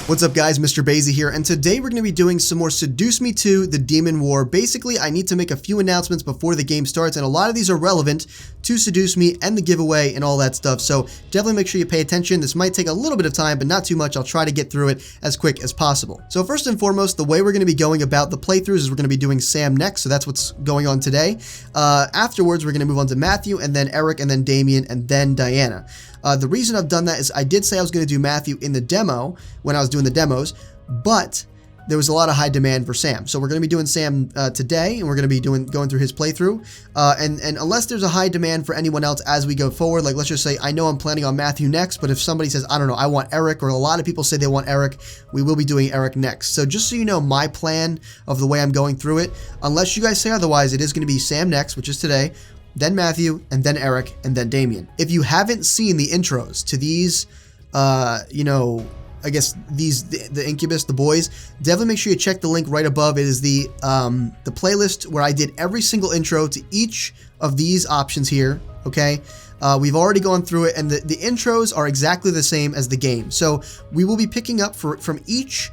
What's up guys, Mr. Basie here, and today we're going to be doing some more Seduce Me 2, the Demon War. Basically, I need to make a few announcements before the game starts, and a lot of these are relevant to Seduce Me and the giveaway and all that stuff, so definitely make sure you pay attention. This might take a little bit of time, but not too much. I'll try to get through it as quick as possible. So first and foremost, the way we're going to be going about the playthroughs is we're going to be doing Sam next, so that's what's going on today. Afterwards, we're going to move on to Matthew, and then Eric, and then Damien, and then Diana. The reason I've done that is I did say I was going to do Matthew in the demo when I was doing the demos, but there was a lot of high demand for Sam. So we're going to be doing Sam today, and we're going to be going through his playthrough. And unless there's a high demand for anyone else as we go forward, like let's just say I know I'm planning on Matthew next, but if somebody says, I don't know, I want Eric, or a lot of people say they want Eric, we will be doing Eric next. So just so you know my plan of the way I'm going through it, unless you guys say otherwise, it is going to be Sam next, which is today, then Matthew, and then Eric, and then Damien. If you haven't seen the intros to these, I guess the Incubus, the boys, definitely make sure you check the link right above. It is the playlist where I did every single intro to each of these options here, okay? We've already gone through it, and the intros are exactly the same as the game. So we will be picking up from each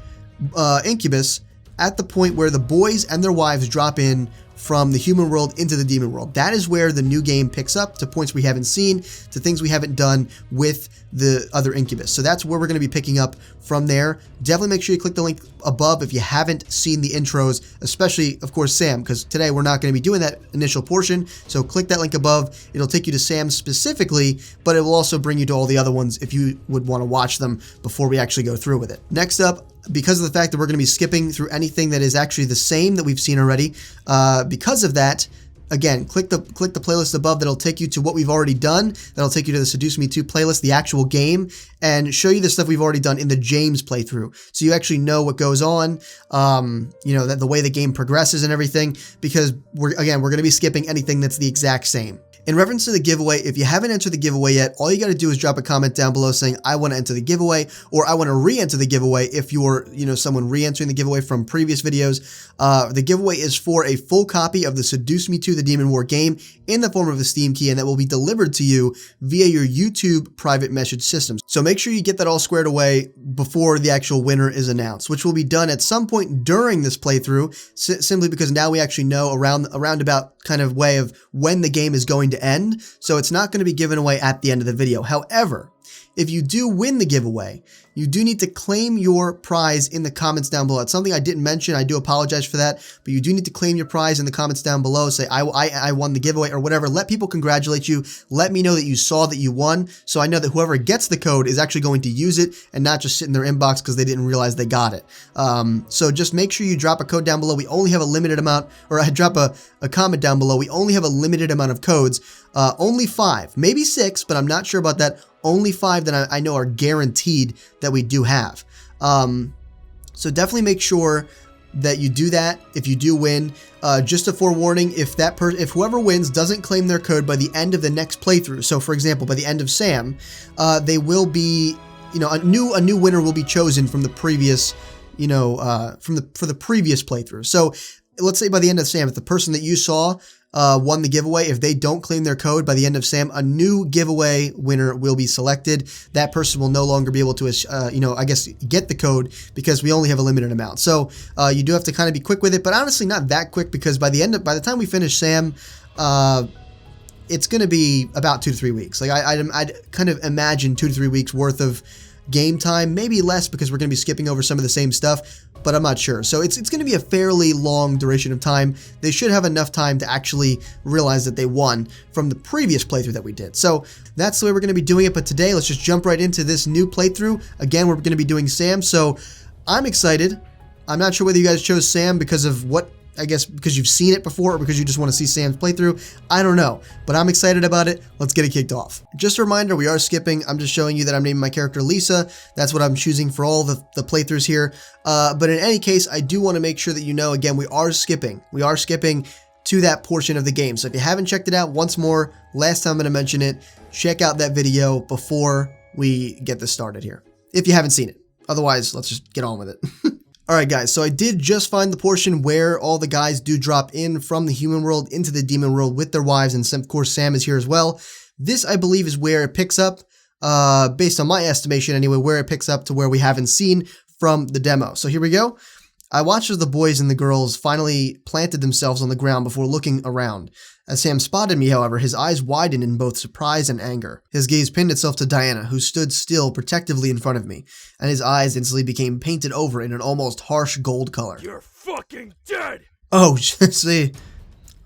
Incubus at the point where the boys and their wives drop in from the human world into the demon world. That is where the new game picks up, to points we haven't seen, to things we haven't done with the other Incubus. So that's where we're going to be picking up from there. Definitely make sure you click the link above if you haven't seen the intros, especially, of course, Sam, because today we're not going to be doing that initial portion. So click that link above. It'll take you to Sam specifically, but it will also bring you to all the other ones if you would want to watch them before we actually go through with it. Next up, because of the fact that we're going to be skipping through anything that is actually the same that we've seen already, because of that, again, click the playlist above. That'll take you to what we've already done. That'll take you to the Seduce Me 2 playlist, the actual game, and show you the stuff we've already done in the James playthrough. So you actually know what goes on, that the way the game progresses and everything, because we're going to be skipping anything that's the exact same. In reference to the giveaway, if you haven't entered the giveaway yet, all you got to do is drop a comment down below saying, I want to enter the giveaway, or I want to re-enter the giveaway if you're, someone re-entering the giveaway from previous videos. The giveaway is for a full copy of the Seduce Me 2, the Demon War game, in the form of a Steam key, and that will be delivered to you via your YouTube private message systems. So make sure you get that all squared away before the actual winner is announced, which will be done at some point during this playthrough, simply because now we actually know a roundabout kind of way of when the game is going to end, so it's not going to be given away at the end of the video. However, if you do win the giveaway, you do need to claim your prize in the comments down below. It's something I didn't mention. I do apologize for that, but you do need to claim your prize in the comments down below. Say, I won the giveaway or whatever. Let people congratulate you. Let me know that you saw that you won, so I know that whoever gets the code is actually going to use it and not just sit in their inbox because they didn't realize they got it. So just make sure you drop a code down below. We only have a limited amount, or I drop a comment down below. We only have a limited amount of codes, only 5, maybe 6, but I'm not sure about that. Only 5 that I know are guaranteed that we do have. So definitely make sure that you do that if you do win. Just a forewarning, if whoever wins doesn't claim their code by the end of the next playthrough, so for example, by the end of Sam, they will be, a new winner will be chosen from the previous, for the previous playthrough. So let's say by the end of Sam, if the person that you saw won the giveaway, if they don't claim their code by the end of Sam, a new giveaway winner will be selected. That person will no longer be able to, get the code because we only have a limited amount. So you do have to kind of be quick with it, but honestly not that quick, because by the time we finish Sam, it's going to be about 2 to 3 weeks. Like I'd kind of imagine 2 to 3 weeks worth of game time, maybe less because we're going to be skipping over some of the same stuff, but I'm not sure. So it's going to be a fairly long duration of time. They should have enough time to actually realize that they won from the previous playthrough that we did. So that's the way we're going to be doing it. But today, let's just jump right into this new playthrough. Again, we're going to be doing Sam. So I'm excited. I'm not sure whether you guys chose Sam because of because you've seen it before or because you just want to see Sam's playthrough. I don't know, but I'm excited about it. Let's get it kicked off. Just a reminder, we are skipping. I'm just showing you that I'm naming my character Lisa. That's what I'm choosing for all the playthroughs here. But in any case, I do want to make sure that you know, again, we are skipping. We are skipping to that portion of the game. So if you haven't checked it out, once more, last time I'm going to mention it, check out that video before we get this started here, if you haven't seen it. Otherwise, let's just get on with it. Alright guys, so I did just find the portion where all the guys do drop in from the human world into the demon world with their wives, and of course Sam is here as well. This, I believe, is where it picks up, based on my estimation anyway, where it picks up to where we haven't seen from the demo. So here we go. I watched as the boys and the girls finally planted themselves on the ground before looking around. As Sam spotted me, however, his eyes widened in both surprise and anger. His gaze pinned itself to Diana, who stood still protectively in front of me, and his eyes instantly became painted over in an almost harsh gold color. You're fucking dead! Oh, see.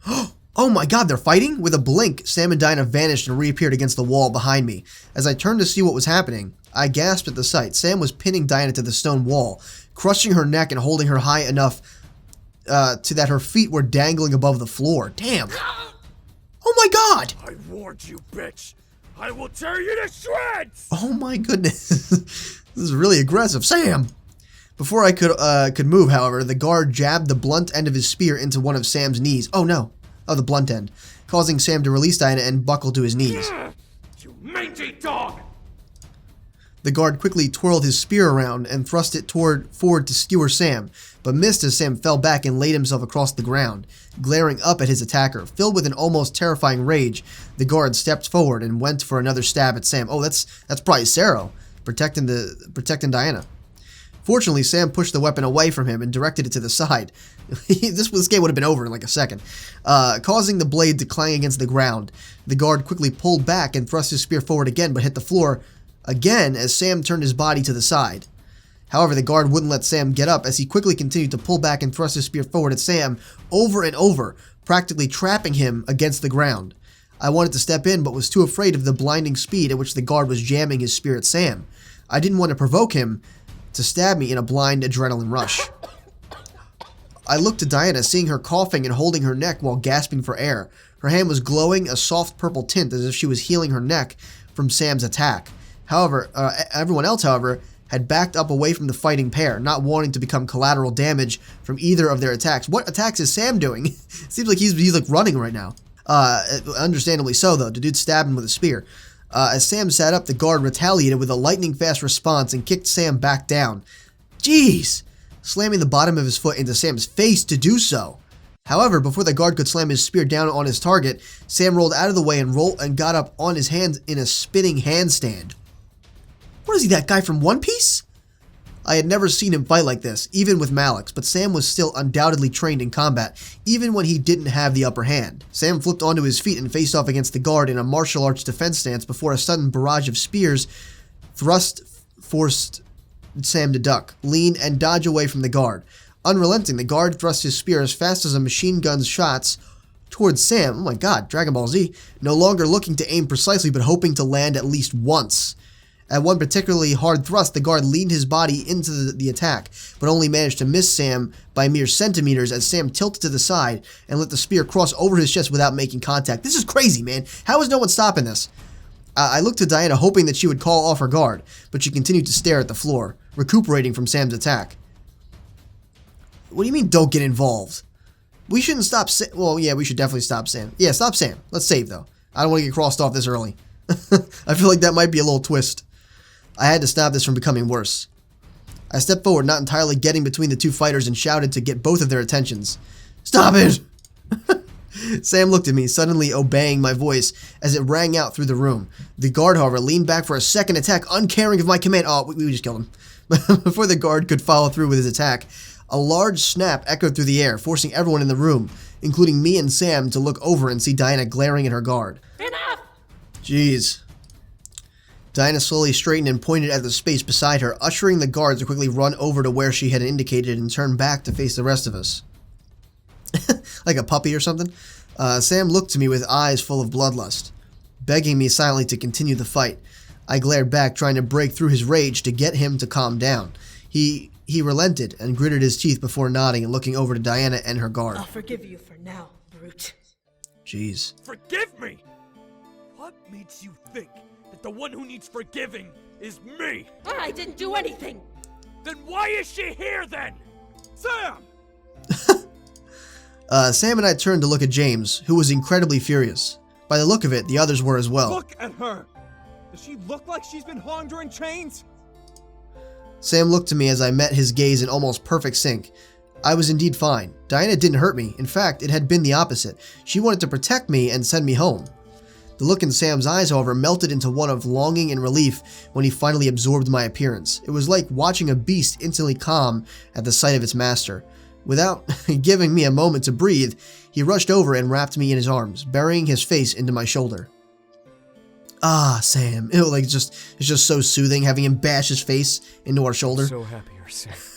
Oh my god, they're fighting? With a blink, Sam and Diana vanished and reappeared against the wall behind me. As I turned to see what was happening, I gasped at the sight. Sam was pinning Diana to the stone wall, crushing her neck and holding her high enough to that her feet were dangling above the floor. Damn. Oh my god! I warned you, bitch! I will tear you to shreds! Oh my goodness. This is really aggressive. Sam! Before I could move, however, the guard jabbed the blunt end of his spear into one of Sam's knees. Oh no. Oh, the blunt end. Causing Sam to release Diana and buckle to his knees. You mangy dog! The guard quickly twirled his spear around and thrust it forward to skewer Sam, but missed as Sam fell back and laid himself across the ground, glaring up at his attacker. Filled with an almost terrifying rage, the guard stepped forward and went for another stab at Sam. Oh, that's probably Saro, protecting Diana. Fortunately, Sam pushed the weapon away from him and directed it to the side. This game would have been over in like a second, causing the blade to clang against the ground. The guard quickly pulled back and thrust his spear forward again, but hit the floor again as Sam turned his body to the side. However, the guard wouldn't let Sam get up as he quickly continued to pull back and thrust his spear forward at Sam over and over, practically trapping him against the ground. I wanted to step in, but was too afraid of the blinding speed at which the guard was jamming his spear at Sam. I didn't want to provoke him to stab me in a blind adrenaline rush. I looked to Diana, seeing her coughing and holding her neck while gasping for air. Her hand was glowing a soft purple tint as if she was healing her neck from Sam's attack. However, everyone else, however, had backed up away from the fighting pair, not wanting to become collateral damage from either of their attacks. What attacks is Sam doing? Seems like he's like running right now. Understandably so, though. The dude stabbed him with a spear. As Sam sat up, the guard retaliated with a lightning-fast response and kicked Sam back down. Jeez! Slamming the bottom of his foot into Sam's face to do so. However, before the guard could slam his spear down on his target, Sam rolled out of the way and got up on his hands in a spinning handstand. What is he, that guy from One Piece? I had never seen him fight like this, even with Malix, but Sam was still undoubtedly trained in combat, even when he didn't have the upper hand. Sam flipped onto his feet and faced off against the guard in a martial arts defense stance before a sudden barrage of spears forced Sam to duck, lean, and dodge away from the guard. Unrelenting, the guard thrust his spear as fast as a machine gun's shots towards Sam. Oh my god, Dragon Ball Z. No longer looking to aim precisely, but hoping to land at least once. At one particularly hard thrust, the guard leaned his body into the attack, but only managed to miss Sam by mere centimeters as Sam tilted to the side and let the spear cross over his chest without making contact. This is crazy, man. How is no one stopping this? I looked to Diana, hoping that she would call off her guard, but she continued to stare at the floor, recuperating from Sam's attack. What do you mean, don't get involved? We shouldn't stop Sam. Well, yeah, we should definitely stop Sam. Yeah, stop Sam. Let's save, though. I don't want to get crossed off this early. I feel like that might be a little twist. I had to stop this from becoming worse. I stepped forward, not entirely getting between the two fighters, and shouted to get both of their attentions. Stop it! Sam looked at me, suddenly obeying my voice as it rang out through the room. The guard, however, leaned back for a second attack, uncaring of my command. Oh, we just killed him. Before the guard could follow through with his attack, a large snap echoed through the air, forcing everyone in the room, including me and Sam, to look over and see Diana glaring at her guard. Enough! Jeez. Diana slowly straightened and pointed at the space beside her, ushering the guards to quickly run over to where she had indicated and turn back to face the rest of us. Like a puppy or something? Sam looked to me with eyes full of bloodlust, begging me silently to continue the fight. I glared back, trying to break through his rage to get him to calm down. He relented and gritted his teeth before nodding and looking over to Diana and her guard. I'll forgive you for now, brute. Jeez. Forgive me? What makes you think that the one who needs forgiving is me? I didn't do anything! Then why is she here then? Sam! Sam and I turned to look at James, who was incredibly furious. By the look of it, the others were as well. Look at her! Does she look like she's been hung during chains? Sam looked to me as I met his gaze in almost perfect sync. I was indeed fine. Diana didn't hurt me. In fact, it had been the opposite. She wanted to protect me and send me home. The look in Sam's eyes, however, melted into one of longing and relief when he finally absorbed my appearance. It was like watching a beast instantly calm at the sight of its master. Without giving me a moment to breathe, he rushed over and wrapped me in his arms, burying his face into my shoulder. Ah, Sam. It's just so soothing having him bash his face into our shoulder. So happy you're safe.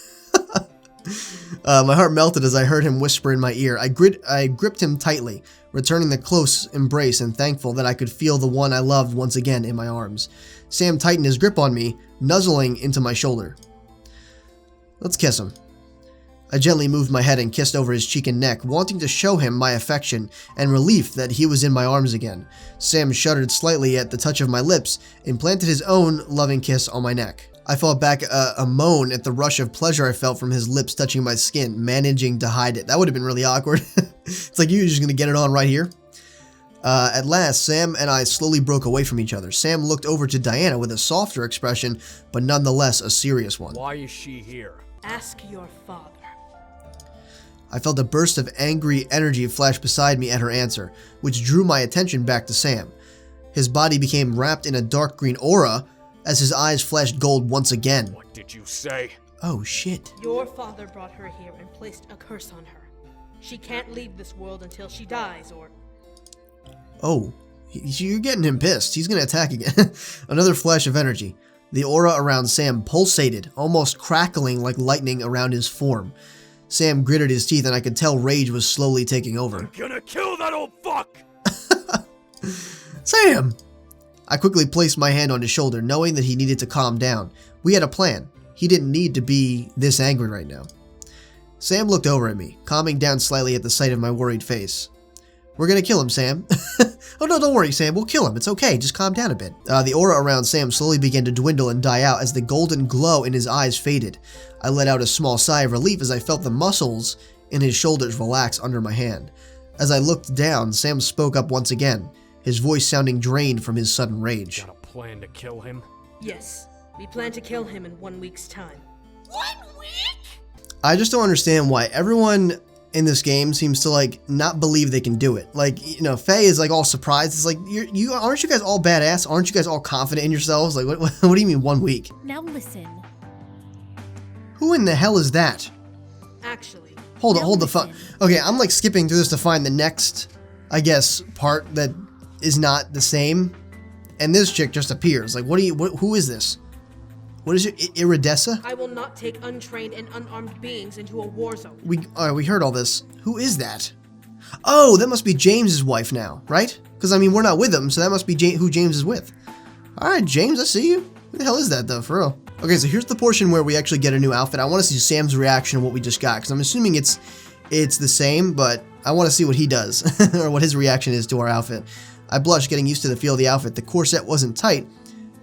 My heart melted as I heard him whisper in my ear. I gripped him tightly, returning the close embrace and thankful that I could feel the one I loved once again in my arms. Sam tightened his grip on me, nuzzling into my shoulder. Let's kiss him. I gently moved my head and kissed over his cheek and neck, wanting to show him my affection and relief that he was in my arms again. Sam shuddered slightly at the touch of my lips and planted his own loving kiss on my neck. I fought back a moan at the rush of pleasure I felt from his lips touching my skin, managing to hide it. That would have been really awkward. It's like you're just going to get it on right here. At last, Sam and I slowly broke away from each other. Sam looked over to Diana with a softer expression, but nonetheless a serious one. Why is she here? Ask your father. I felt a burst of angry energy flash beside me at her answer, which drew my attention back to Sam. His body became wrapped in a dark green aura as his eyes flashed gold once again. What did you say? Oh shit. Your father brought her here and placed a curse on her. She can't leave this world until she dies, or... Oh, you're getting him pissed. He's gonna attack again. Another flash of energy. The aura around Sam pulsated, almost crackling like lightning around his form. Sam gritted his teeth and I could tell rage was slowly taking over. I'm gonna kill that old fuck! Sam! I quickly placed my hand on his shoulder, knowing that he needed to calm down. We had a plan. He didn't need to be this angry right now. Sam looked over at me, calming down slightly at the sight of my worried face. We're gonna kill him, Sam. Oh no, don't worry, Sam. We'll kill him. It's okay. Just calm down a bit. The aura around Sam slowly began to dwindle and die out as the golden glow in his eyes faded. I let out a small sigh of relief as I felt the muscles in his shoulders relax under my hand. As I looked down, Sam spoke up once again, his voice sounding drained from his sudden rage. Got a plan to kill him? Yes, we plan to kill him in 1 week's time. 1 week? I just don't understand why everyone in this game seems to not believe they can do it. Faye is all surprised. It's like, aren't you guys all badass? Aren't you guys all confident in yourselves? What do you mean 1 week? Now listen. Who in the hell is that? Actually, Hold the fuck. Okay, I'm skipping through this to find the next, I guess, part that is not the same. And this chick just appears. Who is this? What is it? Iridessa? I will not take untrained and unarmed beings into a war zone. We heard all this. Who is that? Oh, that must be James's wife now, right? Because, we're not with him, so that must be who James is with. Alright, James, I see you. Who the hell is that, though, for real? Okay, so here's the portion where we actually get a new outfit. I want to see Sam's reaction to what we just got, because I'm assuming it's the same, but I want to see what he does, or what his reaction is to our outfit. I blushed getting used to the feel of the outfit. The corset wasn't tight,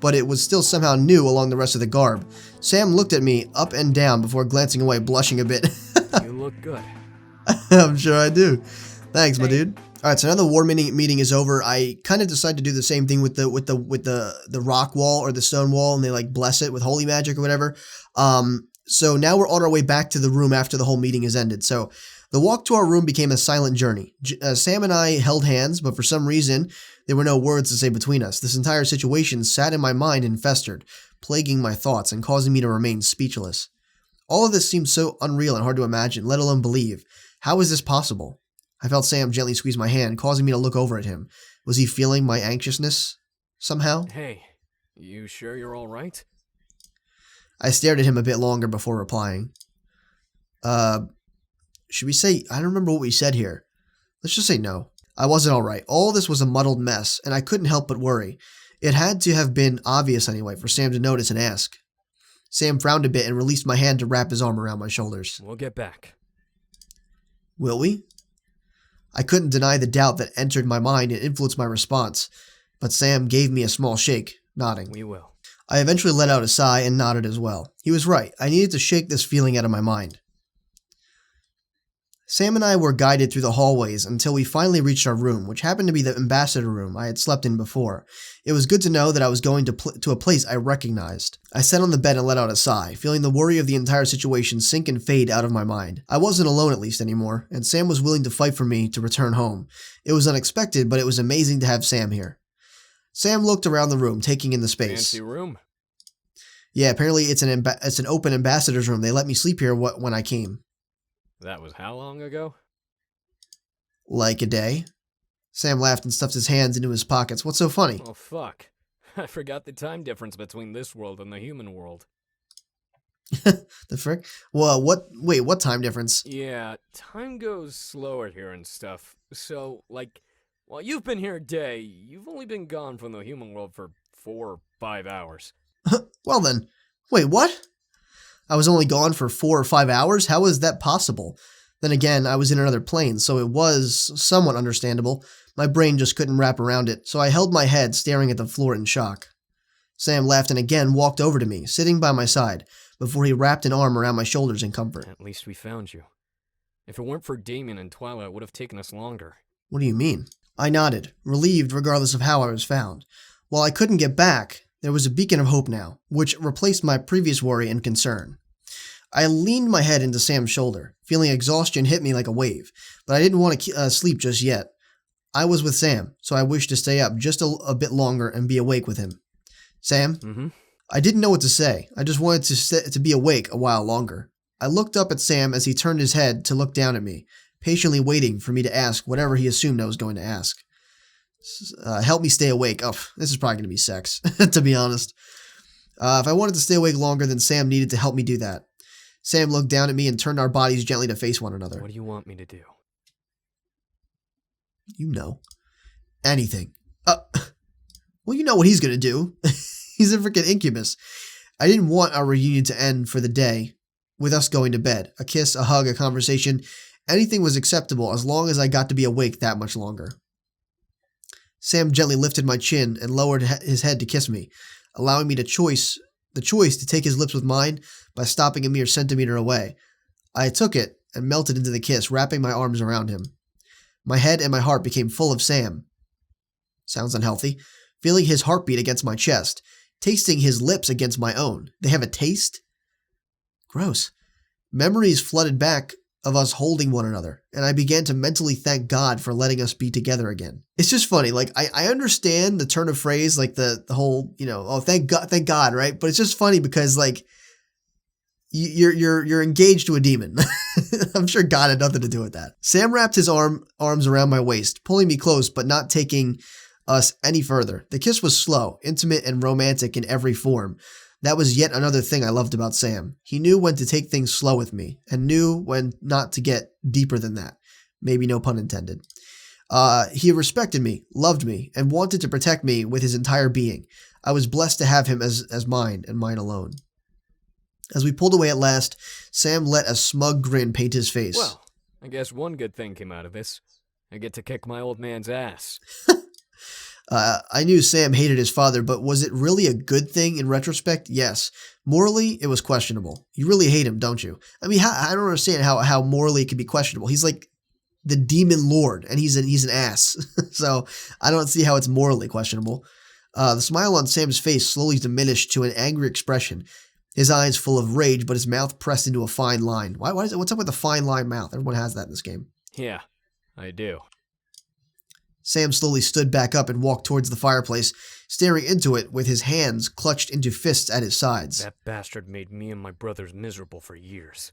but it was still somehow new along the rest of the garb. Sam looked at me up and down before glancing away, blushing a bit. You look good. I'm sure I do. Thanks, my dude. All right, so now the war meeting is over. I kind of decided to do the same thing with the rock wall or the stone wall, and they bless it with holy magic or whatever. So now we're on our way back to the room after the whole meeting has ended. So the walk to our room became a silent journey. Sam and I held hands, but for some reason, there were no words to say between us. This entire situation sat in my mind and festered, plaguing my thoughts and causing me to remain speechless. All of this seemed so unreal and hard to imagine, let alone believe. How is this possible? I felt Sam gently squeeze my hand, causing me to look over at him. Was he feeling my anxiousness? Somehow? Hey, you sure you're all right? I stared at him a bit longer before replying. Should we say, I don't remember what we said here. Let's just say no. I wasn't alright. All this was a muddled mess, and I couldn't help but worry. It had to have been obvious anyway for Sam to notice and ask. Sam frowned a bit and released my hand to wrap his arm around my shoulders. We'll get back. Will we? I couldn't deny the doubt that entered my mind and influenced my response, but Sam gave me a small shake, nodding. We will. I eventually let out a sigh and nodded as well. He was right. I needed to shake this feeling out of my mind. Sam and I were guided through the hallways until we finally reached our room, which happened to be the ambassador room I had slept in before. It was good to know that I was going to a place I recognized. I sat on the bed and let out a sigh, feeling the worry of the entire situation sink and fade out of my mind. I wasn't alone at least anymore, and Sam was willing to fight for me to return home. It was unexpected, but it was amazing to have Sam here. Sam looked around the room, taking in the space. Fancy room. Yeah, apparently it's an open ambassador's room. They let me sleep here when I came. That was how long ago? Like a day. Sam laughed and stuffed his hands into his pockets. What's so funny? Oh, fuck. I forgot the time difference between this world and the human world. The frick? Well, what time difference? Yeah, time goes slower here and stuff. So, like, while you've been here a day, you've only been gone from the human world for 4 or 5 hours. Well then, wait, what? I was only gone for 4 or 5 hours? How is that possible? Then again, I was in another plane, so it was somewhat understandable. My brain just couldn't wrap around it, so I held my head, staring at the floor in shock. Sam laughed and again walked over to me, sitting by my side, before he wrapped an arm around my shoulders in comfort. At least we found you. If it weren't for Damien and Twilight, it would have taken us longer. What do you mean? I nodded, relieved regardless of how I was found. While I couldn't get back, there was a beacon of hope now, which replaced my previous worry and concern. I leaned my head into Sam's shoulder, feeling exhaustion hit me like a wave, but I didn't want to sleep just yet. I was with Sam, so I wished to stay up just a bit longer and be awake with him. Sam? Mm-hmm. I didn't know what to say. I just wanted to be awake a while longer. I looked up at Sam as he turned his head to look down at me, patiently waiting for me to ask whatever he assumed I was going to ask. Help me stay awake. Oh, this is probably going to be sex, to be honest. If I wanted to stay awake longer, then Sam needed to help me do that. Sam looked down at me and turned our bodies gently to face one another. What do you want me to do? You know. Anything. Well, you know what he's going to do. He's a freaking Incubus. I didn't want our reunion to end for the day with us going to bed. A kiss, a hug, a conversation. Anything was acceptable as long as I got to be awake that much longer. Sam gently lifted my chin and lowered his head to kiss me, allowing me the choice to take his lips with mine by stopping a mere centimeter away. I took it and melted into the kiss, wrapping my arms around him. My head and my heart became full of Sam. Sounds unhealthy. Feeling his heartbeat against my chest, tasting his lips against my own. They have a taste? Gross. Memories flooded back of us holding one another, and I began to mentally thank God for letting us be together again. It's just funny, like, I understand the turn of phrase, like the whole, oh, thank God, right? But it's just funny because, like, you're engaged to a demon. I'm sure God had nothing to do with that. Sam wrapped his arms around my waist, pulling me close, but not taking us any further. The kiss was slow, intimate, and romantic in every form. That was yet another thing I loved about Sam. He knew when to take things slow with me, and knew when not to get deeper than that. Maybe no pun intended. He respected me, loved me, and wanted to protect me with his entire being. I was blessed to have him as mine, and mine alone. As we pulled away at last, Sam let a smug grin paint his face. Well, I guess one good thing came out of this. I get to kick my old man's ass. I knew Sam hated his father, but was it really a good thing in retrospect? Yes. Morally, it was questionable. You really hate him, don't you? I mean, I don't understand how morally it could be questionable. He's like the demon lord, and he's an ass. So I don't see how it's morally questionable. The smile on Sam's face slowly diminished to an angry expression. His eyes full of rage, but his mouth pressed into a fine line. What's up with the fine line mouth? Everyone has that in this game. Yeah, I do. Sam slowly stood back up and walked towards the fireplace, staring into it with his hands clutched into fists at his sides. That bastard made me and my brothers miserable for years.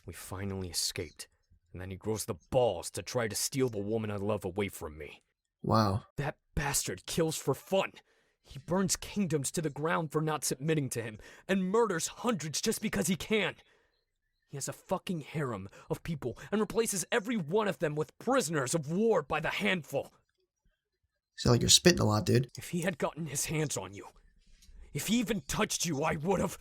We finally escaped, and then he grows the balls to try to steal the woman I love away from me. Wow. That bastard kills for fun. He burns kingdoms to the ground for not submitting to him, and murders hundreds just because he can. He has a fucking harem of people and replaces every one of them with prisoners of war by the handful. Sound like you're spitting a lot, dude. If he had gotten his hands on you, if he even touched you, I would have...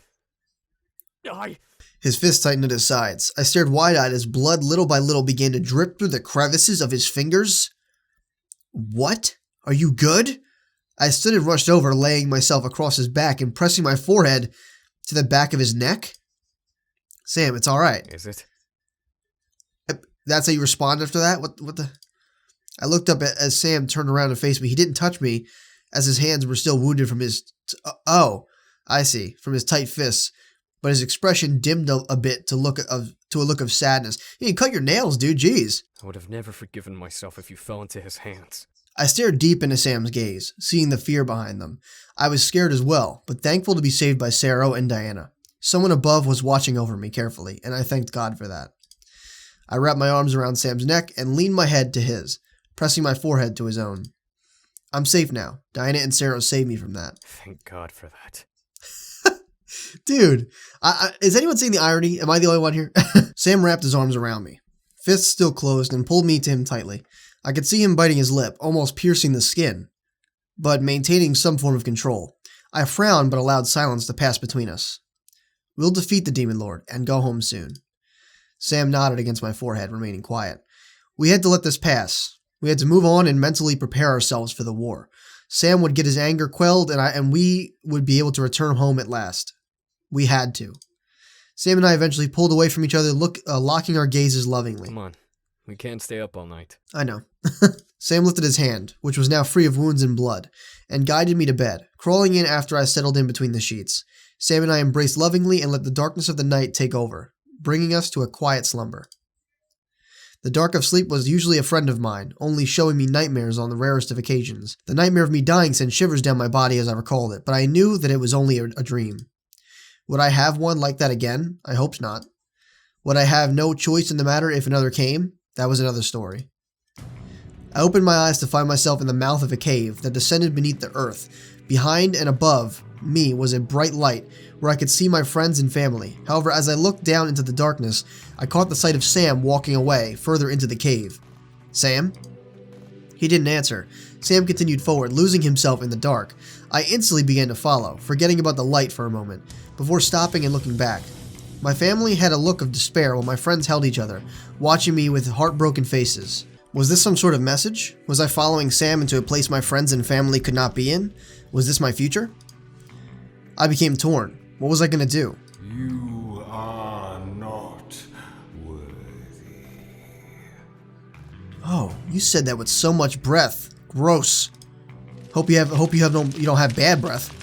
His fist tightened at his sides. I stared wide-eyed as blood little by little began to drip through the crevices of his fingers. What? Are you good? I stood and rushed over, laying myself across his back and pressing my forehead to the back of his neck. Sam, it's all right. Is it? That's how you respond after that? What the... I looked up as Sam turned around and faced me. He didn't touch me, as his hands were still wounded from his... oh, I see. From his tight fists. But his expression dimmed a bit to a look of sadness. You cut your nails, dude. Jeez. I would have never forgiven myself if you fell into his hands. I stared deep into Sam's gaze, seeing the fear behind them. I was scared as well, but thankful to be saved by Sarah and Diana. Someone above was watching over me carefully, and I thanked God for that. I wrapped my arms around Sam's neck and leaned my head to his, pressing my forehead to his own. I'm safe now. Diana and Sarah saved me from that. Thank God for that. Dude, is anyone seeing the irony? Am I the only one here? Sam wrapped his arms around me, fists still closed, and pulled me to him tightly. I could see him biting his lip, almost piercing the skin, but maintaining some form of control. I frowned but allowed silence to pass between us. We'll defeat the Demon Lord and go home soon. Sam nodded against my forehead, remaining quiet. We had to let this pass. We had to move on and mentally prepare ourselves for the war. Sam would get his anger quelled, and we would be able to return home at last. We had to. Sam and I eventually pulled away from each other, locking our gazes lovingly. Come on. We can't stay up all night. I know. Sam lifted his hand, which was now free of wounds and blood, and guided me to bed, crawling in after I settled in between the sheets. Sam and I embraced lovingly and let the darkness of the night take over, bringing us to a quiet slumber. The dark of sleep was usually a friend of mine, only showing me nightmares on the rarest of occasions. The nightmare of me dying sent shivers down my body as I recalled it, but I knew that it was only a dream. Would I have one like that again? I hoped not. Would I have no choice in the matter if another came? That was another story. I opened my eyes to find myself in the mouth of a cave that descended beneath the earth. Behind and above me was a bright light where I could see my friends and family. However, as I looked down into the darkness, I caught the sight of Sam walking away further into the cave. Sam? He didn't answer. Sam continued forward, losing himself in the dark. I instantly began to follow, forgetting about the light for a moment, before stopping and looking back. My family had a look of despair while my friends held each other, watching me with heartbroken faces. Was this some sort of message? Was I following Sam into a place my friends and family could not be in? Was this my future? I became torn. What was I going to do? You are not worthy. Oh, you said that with so much breath. Gross. Hope you don't have bad breath.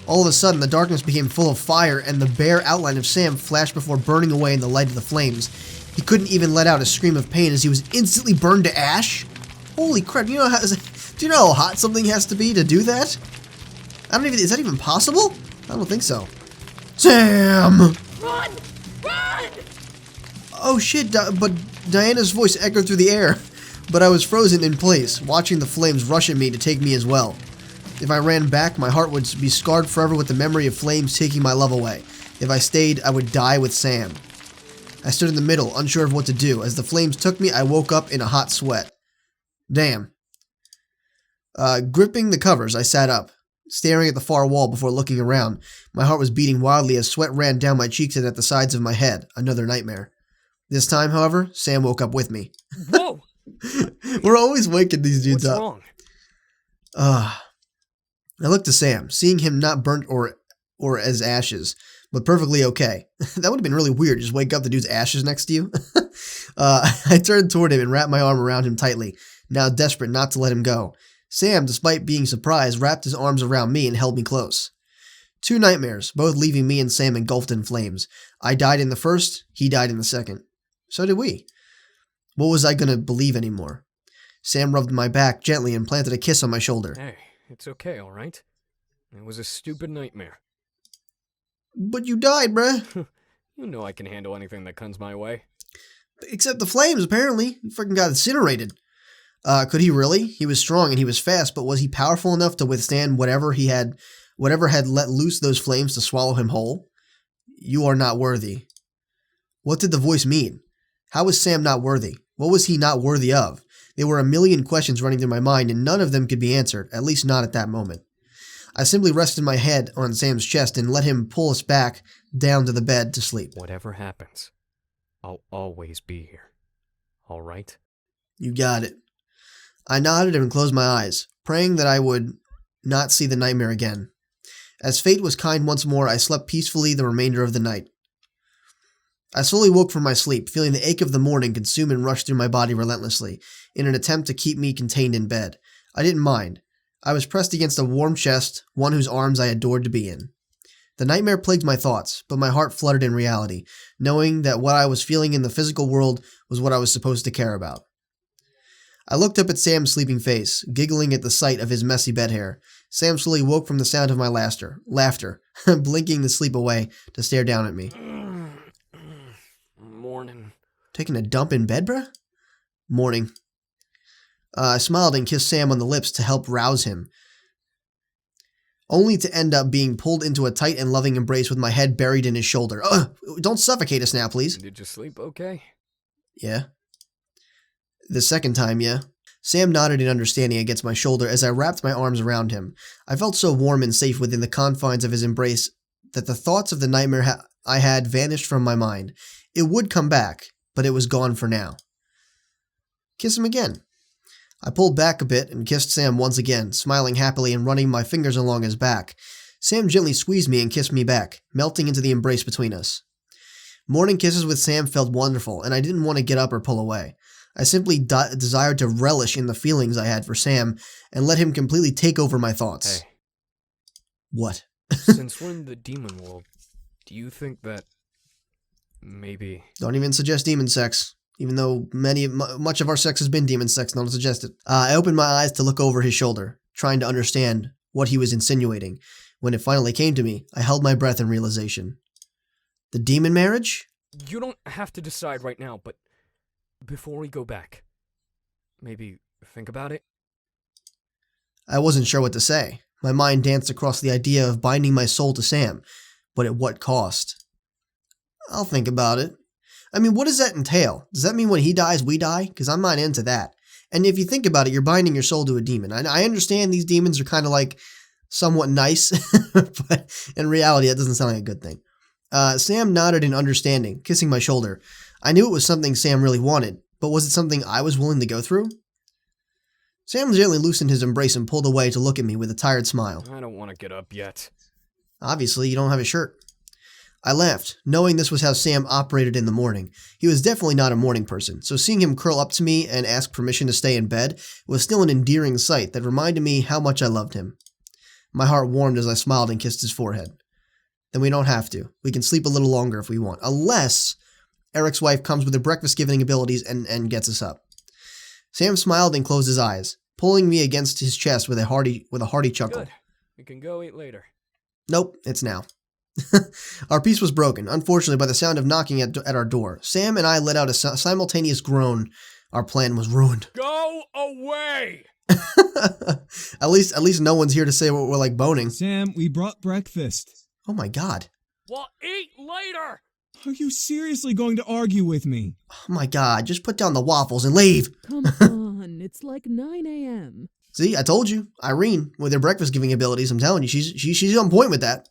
All of a sudden, the darkness became full of fire, and the bare outline of Sam flashed before burning away in the light of the flames. He couldn't even let out a scream of pain as he was instantly burned to ash. Holy crap! Do you know how hot something has to be to do that? Is that even possible? I don't think so. Sam! Run! Run! Oh shit! But Diana's voice echoed through the air. But I was frozen in place, watching the flames rush at me to take me as well. If I ran back, my heart would be scarred forever with the memory of flames taking my love away. If I stayed, I would die with Sam. I stood in the middle, unsure of what to do. As the flames took me, I woke up in a hot sweat. Damn. Gripping the covers, I sat up, staring at the far wall before looking around. My heart was beating wildly as sweat ran down my cheeks and at the sides of my head. Another nightmare. This time, however, Sam woke up with me. Whoa! We're always waking these dudes What's up. wrong? I looked to Sam, seeing him not burnt or as ashes, but perfectly okay. That would have been really weird, just wake up, the dude's ashes next to you. I turned toward him and wrapped my arm around him tightly, now desperate not to let him go. Sam, despite being surprised, wrapped his arms around me and held me close. 2 nightmares, both leaving me and Sam engulfed in flames. I died in the first, he died in the second. So did we. What was I gonna believe anymore? Sam rubbed my back gently and planted a kiss on my shoulder. Hey, it's okay, alright? It was a stupid nightmare. But you died, bruh. You know I can handle anything that comes my way. Except the flames, apparently. He freaking got incinerated. Could he really? He was strong and he was fast, but was he powerful enough to withstand whatever had let loose those flames to swallow him whole? You are not worthy. What did the voice mean? How was Sam not worthy? What was he not worthy of? There were a million questions running through my mind, and none of them could be answered, at least not at that moment. I simply rested my head on Sam's chest and let him pull us back down to the bed to sleep. Whatever happens, I'll always be here. Alright? You got it. I nodded and closed my eyes, praying that I would not see the nightmare again. As fate was kind once more, I slept peacefully the remainder of the night. I slowly woke from my sleep, feeling the ache of the morning consume and rush through my body relentlessly, in an attempt to keep me contained in bed. I didn't mind. I was pressed against a warm chest, one whose arms I adored to be in. The nightmare plagued my thoughts, but my heart fluttered in reality, knowing that what I was feeling in the physical world was what I was supposed to care about. I looked up at Sam's sleeping face, giggling at the sight of his messy bed hair. Sam slowly woke from the sound of my laughter, blinking to sleep away to stare down at me. Morning. Taking a dump in bed, bruh? Morning. I smiled and kissed Sam on the lips to help rouse him, only to end up being pulled into a tight and loving embrace with my head buried in his shoulder. Don't suffocate us now, please. Did you sleep okay? Yeah. The second time, yeah. Sam nodded in understanding against my shoulder as I wrapped my arms around him. I felt so warm and safe within the confines of his embrace that the thoughts of the nightmare I had vanished from my mind. It would come back, but it was gone for now. Kiss him again. I pulled back a bit and kissed Sam once again, smiling happily and running my fingers along his back. Sam gently squeezed me and kissed me back, melting into the embrace between us. Morning kisses with Sam felt wonderful, and I didn't want to get up or pull away. I simply desired to relish in the feelings I had for Sam and let him completely take over my thoughts. Hey. What? Since we're in the demon world, do you think that maybe... Don't even suggest demon sex. Even though much of our sex has been demon sex, don't suggest it. I opened my eyes to look over his shoulder, trying to understand what he was insinuating. When it finally came to me, I held my breath in realization. The demon marriage? You don't have to decide right now, but before we go back, maybe think about it? I wasn't sure what to say. My mind danced across the idea of binding my soul to Sam, but at what cost? I'll think about it. I mean, what does that entail? Does that mean when he dies, we die? Because I'm not into that. And if you think about it, you're binding your soul to a demon. I understand these demons are kind of like somewhat nice, but in reality, that doesn't sound like a good thing. Sam nodded in understanding, kissing my shoulder. I knew it was something Sam really wanted, but was it something I was willing to go through? Sam gently loosened his embrace and pulled away to look at me with a tired smile. I don't want to get up yet. Obviously, you don't have a shirt. I laughed, knowing this was how Sam operated in the morning. He was definitely not a morning person, so seeing him curl up to me and ask permission to stay in bed was still an endearing sight that reminded me how much I loved him. My heart warmed as I smiled and kissed his forehead. Then we don't have to. We can sleep a little longer if we want, unless Eric's wife comes with her breakfast-giving abilities and gets us up. Sam smiled and closed his eyes, pulling me against his chest with a hearty chuckle. Good. We can go eat later. Nope, it's now. Our peace was broken, unfortunately, by the sound of knocking at our door. Sam and I let out a simultaneous groan. Our plan was ruined. Go away! At least no one's here to say we're like boning. Sam, we brought breakfast. Oh my god. We'll eat later! Are you seriously going to argue with me? Oh my god, just put down the waffles and leave. Come on, it's like 9 a.m. See, I told you. Irene, with her breakfast-giving abilities, I'm telling you, she's on point with that.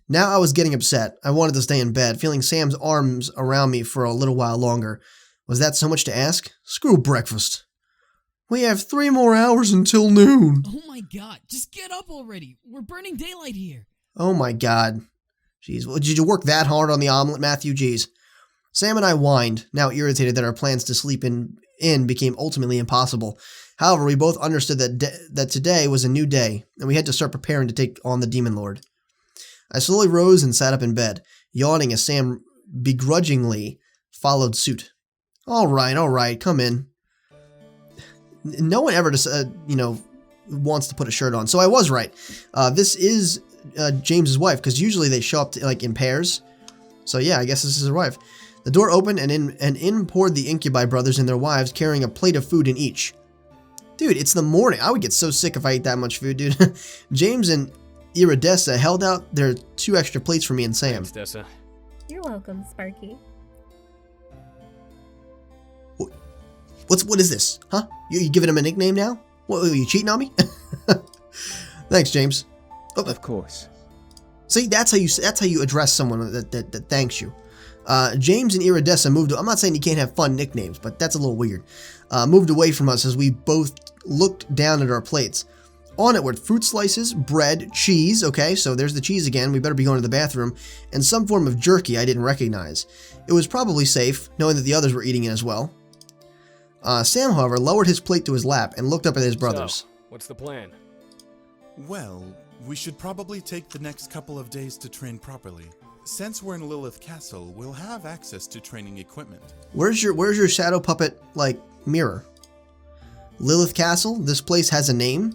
Now I was getting upset. I wanted to stay in bed, feeling Sam's arms around me for a little while longer. Was that so much to ask? Screw breakfast. We have 3 more hours until noon. Oh my god, just get up already. We're burning daylight here. Oh my god. Jeez, well, did you work that hard on the omelet, Matthew? Jeez. Sam and I whined, now irritated that our plans to sleep in became ultimately impossible. However, we both understood that today was a new day, and we had to start preparing to take on the Demon Lord. I slowly rose and sat up in bed, yawning as Sam begrudgingly followed suit. All right, come in. No one ever wants to put a shirt on, so I was right. This is James's wife, because usually they show up in pairs. So yeah, I guess this is his wife. The door opened, and in poured the Incubi brothers and their wives, carrying a plate of food in each. Dude, it's the morning. I would get so sick if I ate that much food, dude. James and Iridessa held out their 2 extra plates for me and Sam. Thanks, Dessa. You're welcome, Sparky. What is this? Huh? You giving him a nickname now? What, are you cheating on me? Thanks, James. Oh, Of course. see, that's how you address someone that thanks you. James and Iridessa moved. I'm not saying you can't have fun nicknames, but that's a little weird. Moved away from us as we both looked down at our plates. On it were fruit slices, bread, cheese. Okay, so there's the cheese again. We better be going to the bathroom. And some form of jerky I didn't recognize. It was probably safe, knowing that the others were eating it as well. Sam, however, lowered his plate to his lap and looked up at his brothers. So, what's the plan? Well, we should probably take the next couple of days to train properly. Since we're in Lilith Castle, we'll have access to training equipment. Where's your shadow puppet, mirror? Lilith Castle, this place has a name?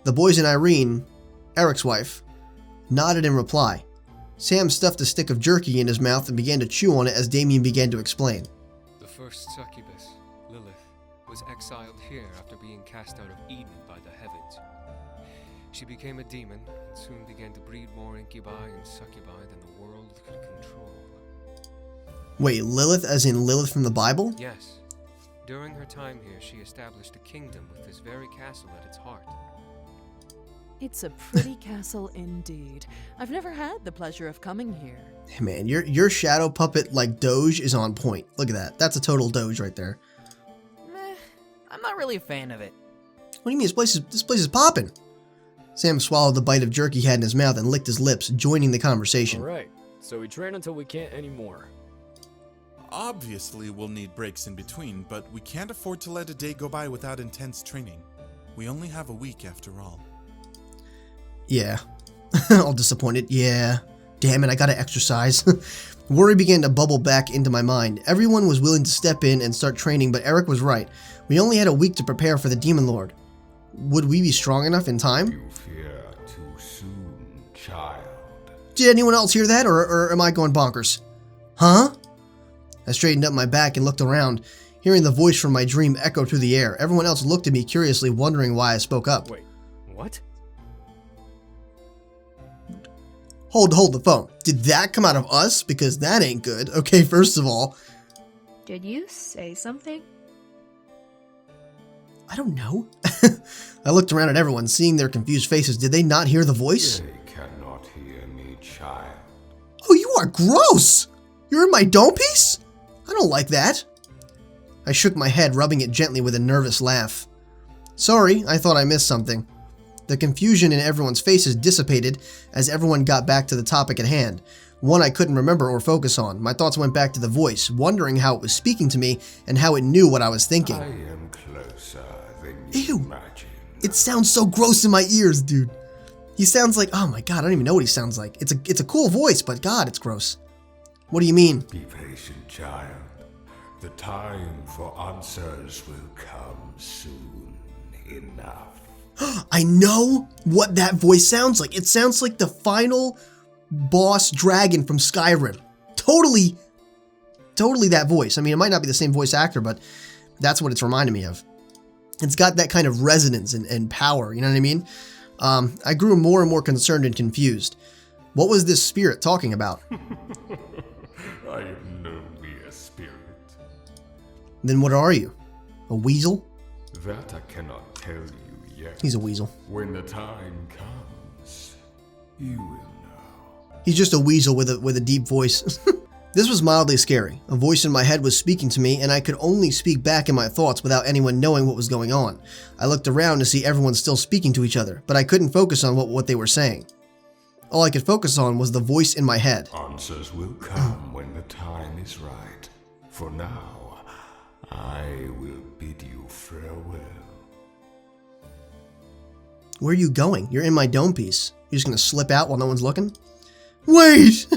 The boys and Irene, Eric's wife, nodded in reply. Sam stuffed a stick of jerky in his mouth and began to chew on it as Damien began to explain. The first succubus, Lilith, was exiled here after being cast out of Eden by the heavens. She became a demon and soon began to breed more incubi and succubi than the world could control. Wait, Lilith as in Lilith from the Bible? Yes. During her time here, she established a kingdom with this very castle at its heart. It's a pretty castle indeed. I've never had the pleasure of coming here. Hey man, your shadow puppet like Doge is on point. Look at that. That's a total Doge right there. Meh, I'm not really a fan of it. What do you mean? This place is popping. Sam swallowed the bite of jerky he had in his mouth and licked his lips, joining the conversation. Alright, so we train until we can't anymore. Obviously, we'll need breaks in between, but we can't afford to let a day go by without intense training. We only have a week after all. Yeah. All disappointed. Yeah. Damn it, I gotta exercise. Worry began to bubble back into my mind. Everyone was willing to step in and start training, but Eric was right. We only had a week to prepare for the Demon Lord. Would we be strong enough in time? You fear too soon, child. Did anyone else hear that, or am I going bonkers? Huh? I straightened up my back and looked around, hearing the voice from my dream echo through the air. Everyone else looked at me curiously, wondering why I spoke up. Wait, what? Hold the phone. Did that come out of us? Because that ain't good. Okay, first of all. Did you say something? I don't know. I looked around at everyone, seeing their confused faces. Did they not hear the voice? They cannot hear me, child. Oh, you are gross! You're in my dome piece? I don't like that. I shook my head, rubbing it gently with a nervous laugh. Sorry, I thought I missed something. The confusion in everyone's faces dissipated as everyone got back to the topic at hand, one I couldn't remember or focus on. My thoughts went back to the voice, wondering how it was speaking to me and how it knew what I was thinking. I am closer than you imagine. It sounds so gross in my ears, dude. He sounds like, oh my god, I don't even know what he sounds like. It's a cool voice, but god, it's gross. What do you mean? Be patient, child. The time for answers will come soon enough. I know what that voice sounds like. It sounds like the final boss dragon from Skyrim. Totally that voice. I mean, it might not be the same voice actor, but that's what it's reminding me of. It's got that kind of resonance and power, you know what I mean? I grew more and more concerned and confused. What was this spirit talking about? I am no mere spirit. Then what are you? A weasel? That I cannot tell you yet. He's a weasel. When the time comes, you will know. He's just a weasel with a deep voice. This was mildly scary. A voice in my head was speaking to me, and I could only speak back in my thoughts without anyone knowing what was going on. I looked around to see everyone still speaking to each other, but I couldn't focus on what they were saying. All I could focus on was the voice in my head. Answers will come when the time is right. For now, I will bid you farewell. Where are you going? You're in my dome piece. You're just gonna slip out while no one's looking? Wait!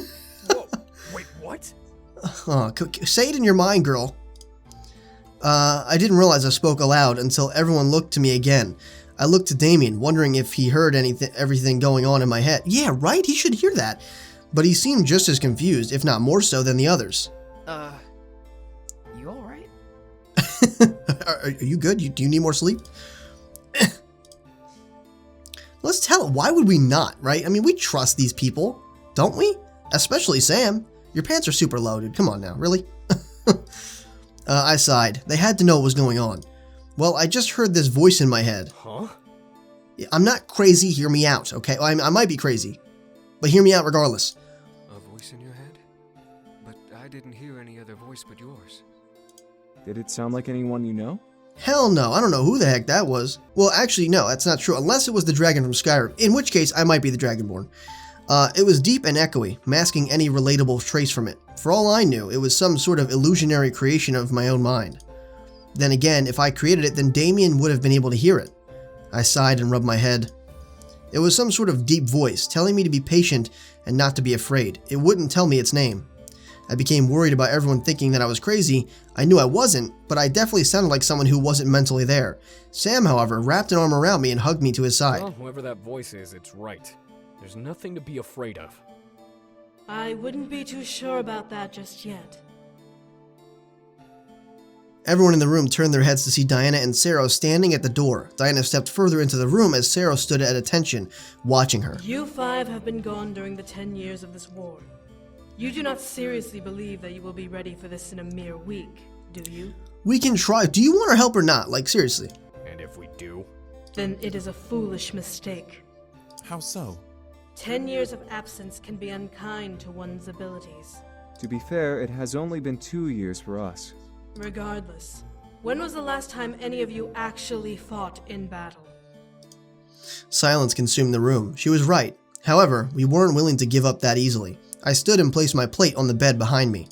Whoa, wait, what? Oh, say it in your mind, girl. I didn't realize I spoke aloud until everyone looked to me again. I looked to Damien, wondering if he heard everything going on in my head. Yeah, right? He should hear that. But he seemed just as confused, if not more so, than the others. You alright? Are you good? Do you need more sleep? Let's tell him. Why would we not, right? I mean, we trust these people, don't we? Especially Sam. Your pants are super loaded. Come on now, really? I sighed. They had to know what was going on. Well, I just heard this voice in my head. Huh? I'm not crazy, hear me out, okay? Well, I might be crazy, but hear me out regardless. A voice in your head? But I didn't hear any other voice but yours. Did it sound like anyone you know? Hell no, I don't know who the heck that was. Well, actually, no, that's not true, unless it was the dragon from Skyrim, in which case I might be the Dragonborn. It was deep and echoey, masking any relatable trace from it. For all I knew, it was some sort of illusionary creation of my own mind. Then again, if I created it, then Damien would have been able to hear it. I sighed and rubbed my head. It was some sort of deep voice, telling me to be patient and not to be afraid. It wouldn't tell me its name. I became worried about everyone thinking that I was crazy. I knew I wasn't, but I definitely sounded like someone who wasn't mentally there. Sam, however, wrapped an arm around me and hugged me to his side. Well, whoever that voice is, it's right. There's nothing to be afraid of. I wouldn't be too sure about that just yet. Everyone in the room turned their heads to see Diana and Sarah standing at the door. Diana stepped further into the room as Sarah stood at attention, watching her. You 5 have been gone during the 10 years of this war. You do not seriously believe that you will be ready for this in a mere week, do you? We can try. Do you want our help or not? Like, seriously. And if we do? Then it is a foolish mistake. How so? 10 years of absence can be unkind to one's abilities. To be fair, it has only been 2 years for us. Regardless, when was the last time any of you actually fought in battle? Silence consumed the room. She was right. However, we weren't willing to give up that easily. I stood and placed my plate on the bed behind me.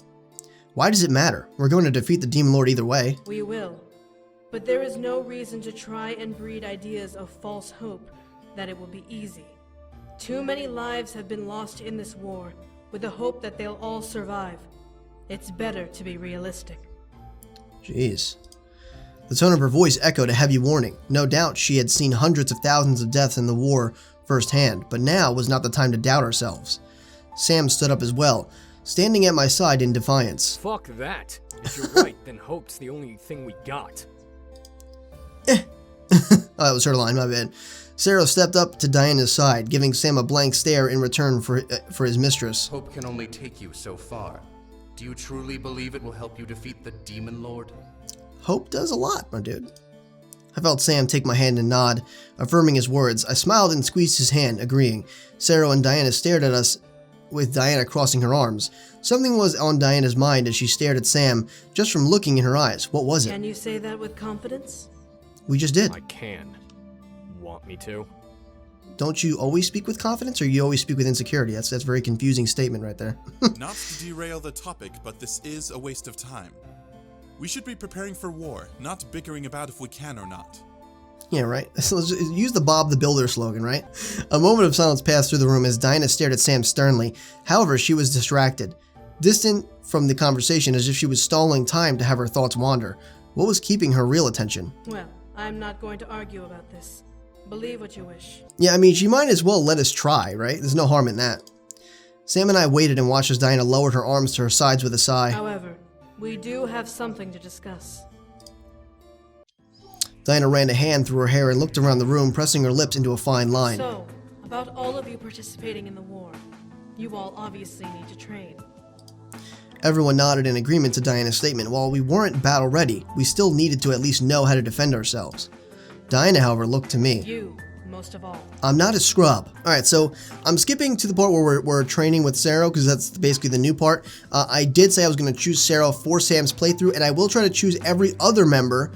Why does it matter? We're going to defeat the Demon Lord either way. We will. But there is no reason to try and breed ideas of false hope that it will be easy. Too many lives have been lost in this war, with the hope that they'll all survive. It's better to be realistic. Jeez. The tone of her voice echoed a heavy warning. No doubt she had seen hundreds of thousands of deaths in the war firsthand, but now was not the time to doubt ourselves. Sam stood up as well, standing at my side in defiance. Fuck that. If you're right, then hope's the only thing we got. Oh, that was her line, my bad. Sarah stepped up to Diana's side, giving Sam a blank stare in return for his mistress. Hope can only take you so far. Do you truly believe it will help you defeat the Demon Lord? Hope does a lot, my dude. I felt Sam take my hand and nod, affirming his words. I smiled and squeezed his hand, agreeing. Sarah and Diana stared at us, with Diana crossing her arms. Something was on Diana's mind as she stared at Sam, just from looking in her eyes. What was it? Can you say that with confidence? We just did. I can. Want me to? Don't you always speak with confidence, or you always speak with insecurity? That's a very confusing statement right there. Not to derail the topic, but this is a waste of time. We should be preparing for war, not bickering about if we can or not. Yeah, right. So let's use the Bob the Builder slogan, right? A moment of silence passed through the room as Diana stared at Sam sternly. However, she was distracted, distant from the conversation as if she was stalling time to have her thoughts wander. What was keeping her real attention? Well, I'm not going to argue about this. Believe what you wish. Yeah, I mean, she might as well let us try, right? There's no harm in that. Sam and I waited and watched as Diana lowered her arms to her sides with a sigh. However, we do have something to discuss. Diana ran a hand through her hair and looked around the room, pressing her lips into a fine line. So, about all of you participating in the war, you all obviously need to train. Everyone nodded in agreement to Diana's statement. While we weren't battle ready, we still needed to at least know how to defend ourselves. Diana, however, looked to me. You, most of all. I'm not a scrub. Alright, so I'm skipping to the part where we're training with Sarah, because that's basically the new part. I did say I was going to choose Sarah for Sam's playthrough, and I will try to choose every other member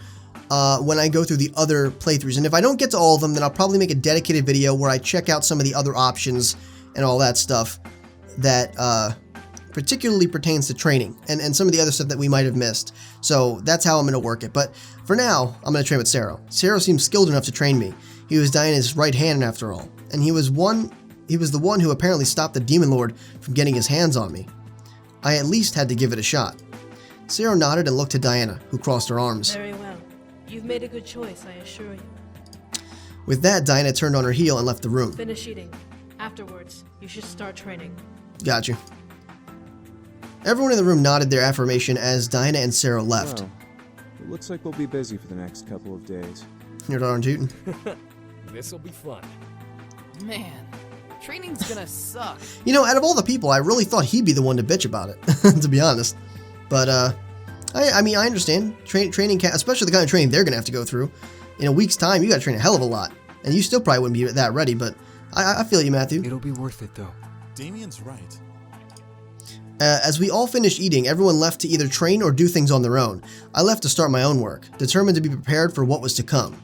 when I go through the other playthroughs. And if I don't get to all of them, then I'll probably make a dedicated video where I check out some of the other options and all that stuff that particularly pertains to training and some of the other stuff that we might have missed. So that's how I'm going to work it. But for now, I'm going to train with Sarah. Sarah seems skilled enough to train me. He was Diana's right hand after all. And he was the one who apparently stopped the Demon Lord from getting his hands on me. I at least had to give it a shot. Sarah nodded and looked to Diana, who crossed her arms. Very well. You've made a good choice, I assure you. With that, Diana turned on her heel and left the room. Finish eating. Afterwards, you should start training. Got you. Everyone in the room nodded their affirmation as Diana and Sarah left. Well, it looks like we'll be busy for the next couple of days. You're darn tootin'. This'll be fun. Man, training's gonna suck. You know, out of all the people, I really thought he'd be the one to bitch about it, to be honest. But, I mean, I understand. Training, especially the kind of training they're gonna have to go through. In a week's time, you gotta train a hell of a lot. And you still probably wouldn't be that ready, but I feel you, Matthew. It'll be worth it, though. Damien's right. As we all finished eating, everyone left to either train or do things on their own. I left to start my own work, determined to be prepared for what was to come.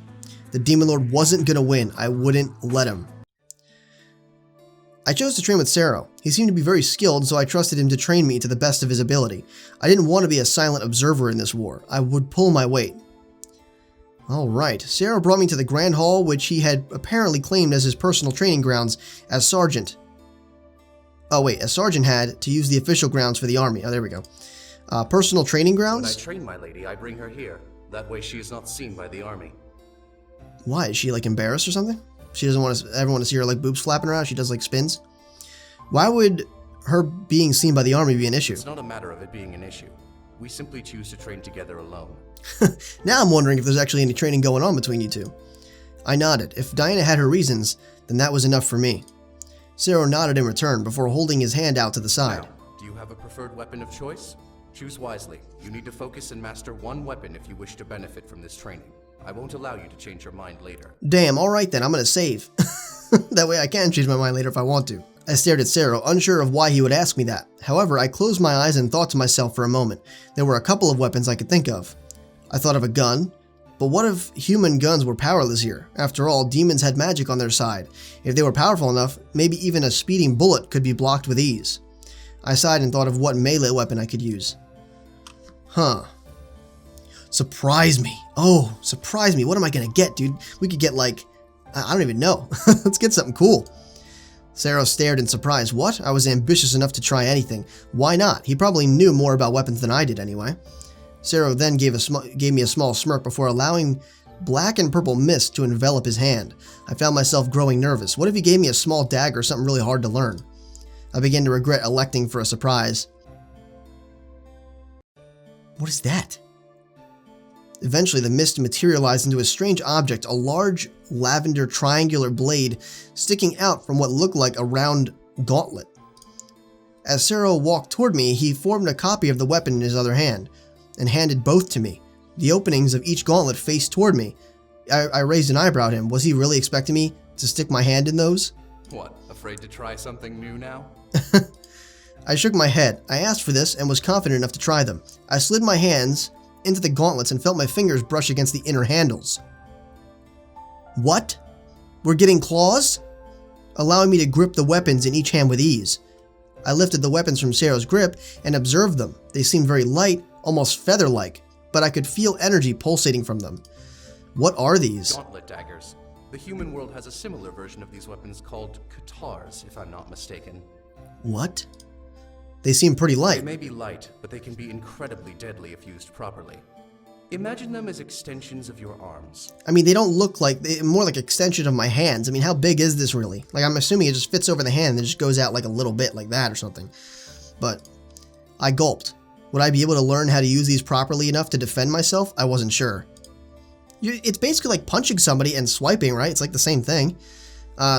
The Demon Lord wasn't gonna win. I wouldn't let him. I chose to train with Sarah. He seemed to be very skilled, so I trusted him to train me to the best of his ability. I didn't want to be a silent observer in this war. I would pull my weight. Alright, Sarah brought me to the Grand Hall, which he had apparently claimed as his personal training grounds as Sergeant. Oh wait, a sergeant had to use the official grounds for the army. Oh, there we go. Personal training When I grounds? train my lady, I bring her here. That way she is not seen by the army. Why? Is she like embarrassed or something? She doesn't want everyone to see her like boobs flapping around? She does like spins? Why would her being seen by the army be an issue? It's not a matter of it being an issue. We simply choose to train together alone. Now I'm wondering if there's actually any training going on between you two. I nodded. If Diana had her reasons, then that was enough for me. Zero nodded in return before holding his hand out to the side. Now, do you have a preferred weapon of choice? Choose wisely. You need to focus and master one weapon if you wish to benefit from this training. I won't allow you to change your mind later. Damn, alright then, I'm gonna save. That way I can change my mind later if I want to. I stared at Zero, unsure of why he would ask me that. However, I closed my eyes and thought to myself for a moment. There were a couple of weapons I could think of. I thought of a gun, but what if human guns were powerless here? After all, demons had magic on their side. If they were powerful enough, maybe even a speeding bullet could be blocked with ease. I sighed and thought of what melee weapon I could use. Huh. Surprise me. Oh, surprise me. What am I gonna get, dude? We could get like, I don't even know. Let's get something cool. Zero stared in surprise. What? I was ambitious enough to try anything. Why not? He probably knew more about weapons than I did anyway. Zero then gave me a small smirk before allowing black and purple mist to envelop his hand. I found myself growing nervous. What if he gave me a small dagger or something really hard to learn? I began to regret electing for a surprise. What is that? Eventually, the mist materialized into a strange object, a large lavender triangular blade sticking out from what looked like a round gauntlet. As Zero walked toward me, he formed a copy of the weapon in his other hand and handed both to me. The openings of each gauntlet faced toward me. I raised an eyebrow at him. Was he really expecting me to stick my hand in those? What, afraid to try something new now? I shook my head. I asked for this and was confident enough to try them. I slid my hands into the gauntlets and felt my fingers brush against the inner handles. What? We're getting claws? Allowing me to grip the weapons in each hand with ease. I lifted the weapons from Zero's grip and observed them. They seemed very light, almost feather-like, but I could feel energy pulsating from them. What are these? Gauntlet daggers. The human world has a similar version of these weapons called katars, if I'm not mistaken. What? They seem pretty light. They may be light, but they can be incredibly deadly if used properly. Imagine them as extensions of your arms. I mean, they don't look like, more like extension of my hands. I mean, how big is this really? Like, I'm assuming it just fits over the hand and it just goes out like a little bit like that or something. But I gulped. Would I be able to learn how to use these properly enough to defend myself? I wasn't sure. It's basically like punching somebody and swiping, right? It's like the same thing.